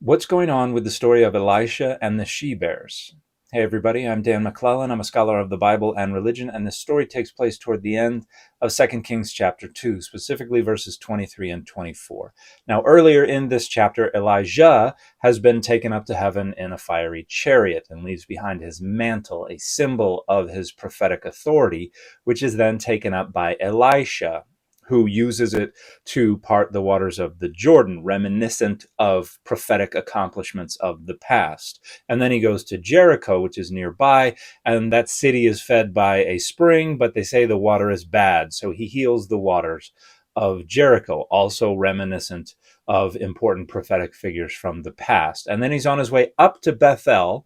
What's going on with the story of Elisha and the she-bears? Hey everybody, I'm Dan McClellan. I'm a scholar of the Bible and religion, and this story takes place toward the end of 2 Kings chapter 2, specifically verses 23 and 24. Now, earlier in this chapter, Elijah has been taken up to heaven in a fiery chariot and leaves behind his mantle, a symbol of his prophetic authority, which is then taken up by Elisha, who uses it to part the waters of the Jordan, reminiscent of prophetic accomplishments of the past. And then he goes to Jericho, which is nearby, and that city is fed by a spring, but they say the water is bad, so he heals the waters of Jericho, also reminiscent of important prophetic figures from the past. And then he's on his way up to Bethel,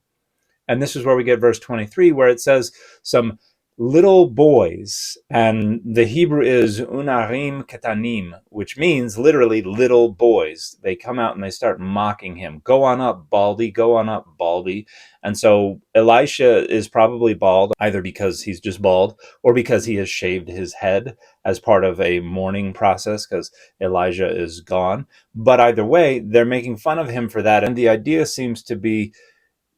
and this is where we get verse 23, where it says some little boys, and the Hebrew is unarim ketanim, which means literally little boys. They come out and they start mocking him. Go on up, Baldy, go on up, Baldy. And so Elisha is probably bald, either because he's just bald or because he has shaved his head as part of a mourning process because Elijah is gone. But either way, they're making fun of him for that. And the idea seems to be,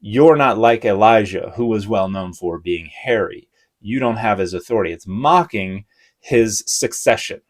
you're not like Elijah, who was well known for being hairy. You don't have his authority. It's mocking his succession.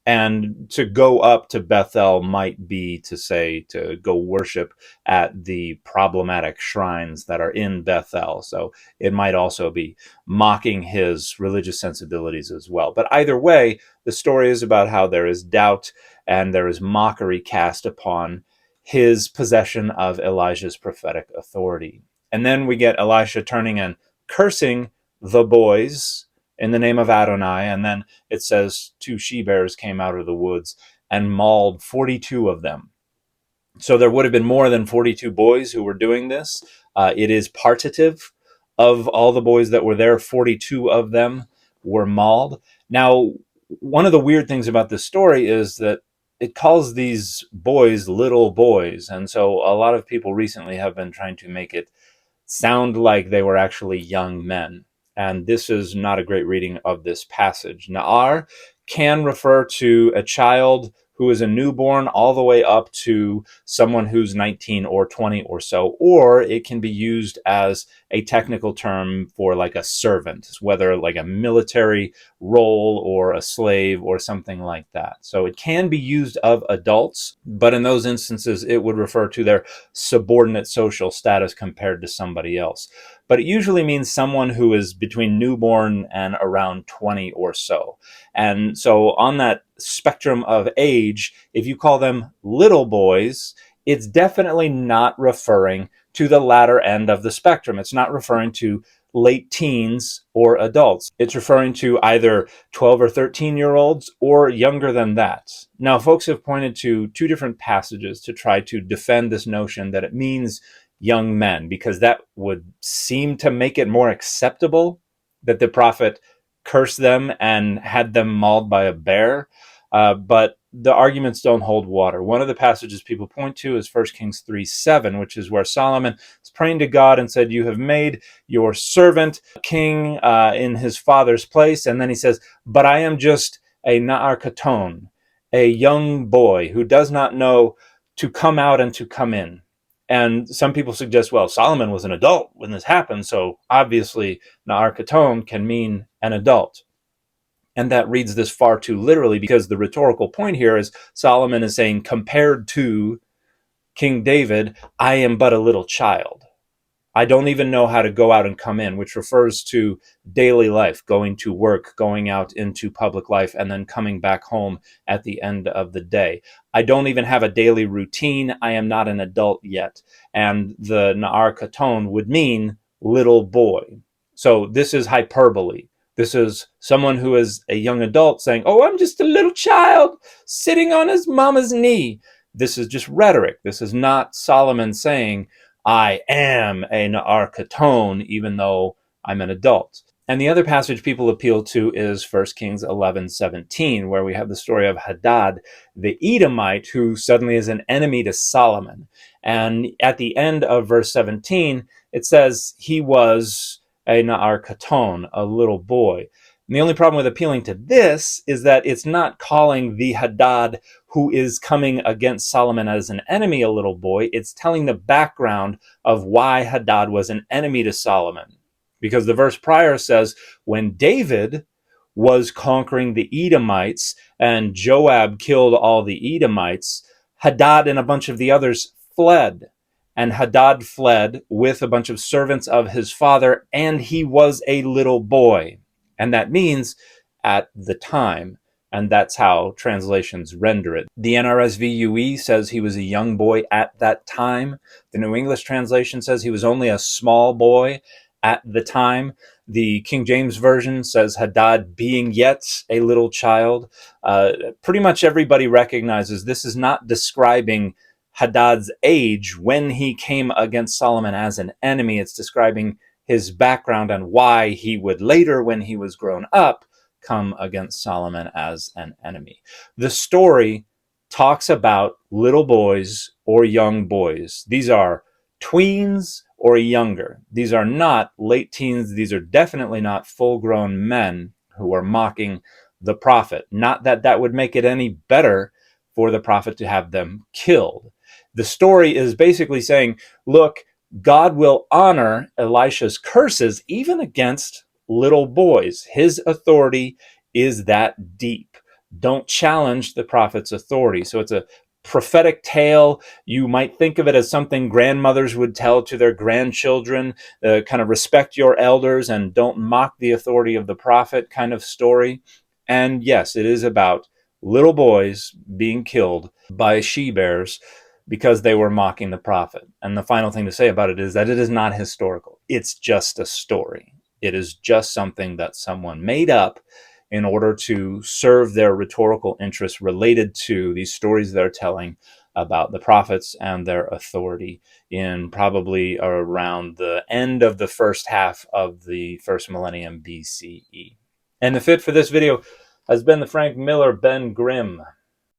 And to go up to Bethel might be to say to go worship at the problematic shrines that are in Bethel. So it might also be mocking his religious sensibilities as well. But either way, the story is about how there is doubt and there is mockery cast upon his possession of Elijah's prophetic authority. And then we get Elisha turning and cursing the boys in the name of Adonai. And then it says 2 she-bears came out of the woods and mauled 42 of them. So there would have been more than 42 boys who were doing this. It is partitive of all the boys that were there. 42 of them were mauled. Now, one of the weird things about this story is that it calls these boys little boys. And so a lot of people recently have been trying to make it sound like they were actually young men. And this is not a great reading of this passage. Na'ar can refer to a child who is a newborn all the way up to someone who's 19 or 20 or so, or it can be used as a technical term for like a servant, whether like a military role or a slave or something like that. So it can be used of adults, but in those instances, it would refer to their subordinate social status compared to somebody else. But it usually means someone who is between newborn and around 20 or so. And so on that spectrum of age, if you call them little boys, it's definitely not referring to the latter end of the spectrum. It's not referring to late teens or adults. It's referring to either 12 or 13-year-olds or younger than that. Now, folks have pointed to 2 different passages to try to defend this notion that it means young men, because that would seem to make it more acceptable that the prophet cursed them and had them mauled by a bear. But the arguments don't hold water. One of the passages people point to is 1 Kings 3:7, which is where Solomon is praying to God and said, you have made your servant king in his father's place. And then he says, but I am just a Na'ar Katon, a young boy who does not know to come out and to come in. And some people suggest, well, Solomon was an adult when this happened, so obviously Na'ar Katon can mean an adult. And that reads this far too literally, because the rhetorical point here is Solomon is saying, compared to King David, I am but a little child. I don't even know how to go out and come in, which refers to daily life, going to work, going out into public life, and then coming back home at the end of the day. I don't even have a daily routine. I am not an adult yet. And the Na'ar Katon would mean little boy. So this is hyperbole. This is someone who is a young adult saying, oh, I'm just a little child sitting on his mama's knee. This is just rhetoric. This is not Solomon saying, I am a Na'ar Katon, even though I'm an adult. And the other passage people appeal to is 1 Kings 11:17, where we have the story of Hadad, the Edomite, who suddenly is an enemy to Solomon. And at the end of verse 17, it says he was a Na'ar Katon, a little boy. And the only problem with appealing to this is that it's not calling the Hadad who is coming against Solomon as an enemy a little boy. It's telling the background of why Hadad was an enemy to Solomon. Because the verse prior says, when David was conquering the Edomites and Joab killed all the Edomites, Hadad and a bunch of the others fled. And Hadad fled with a bunch of servants of his father, and he was a little boy. And that means at the time. And that's how translations render it. The NRSV UE says he was a young boy at that time. The New English translation says he was only a small boy at the time. The King James Version says Hadad being yet a little child. Pretty much everybody recognizes this is not describing Hadad's age when he came against Solomon as an enemy. It's describing his background and why he would later, when he was grown up, come against Solomon as an enemy. The story talks about little boys or young boys. These are tweens or younger. These are not late teens. These are definitely not full-grown men who are mocking the prophet. Not that that would make it any better for the prophet to have them killed. The story is basically saying, look, God will honor Elisha's curses even against little boys. His authority is that deep. Don't challenge the prophet's authority. So it's a prophetic tale. You might think of it as something grandmothers would tell to their grandchildren, kind of respect your elders and don't mock the authority of the prophet kind of story. And yes, it is about little boys being killed by she-bears because they were mocking the prophet. And the final thing to say about it is that it is not historical. It's just a story. It is just something that someone made up in order to serve their rhetorical interests related to these stories they're telling about the prophets and their authority in probably around the end of the first half of the first millennium BCE. And the fit for this video has been the Frank Miller Ben Grimm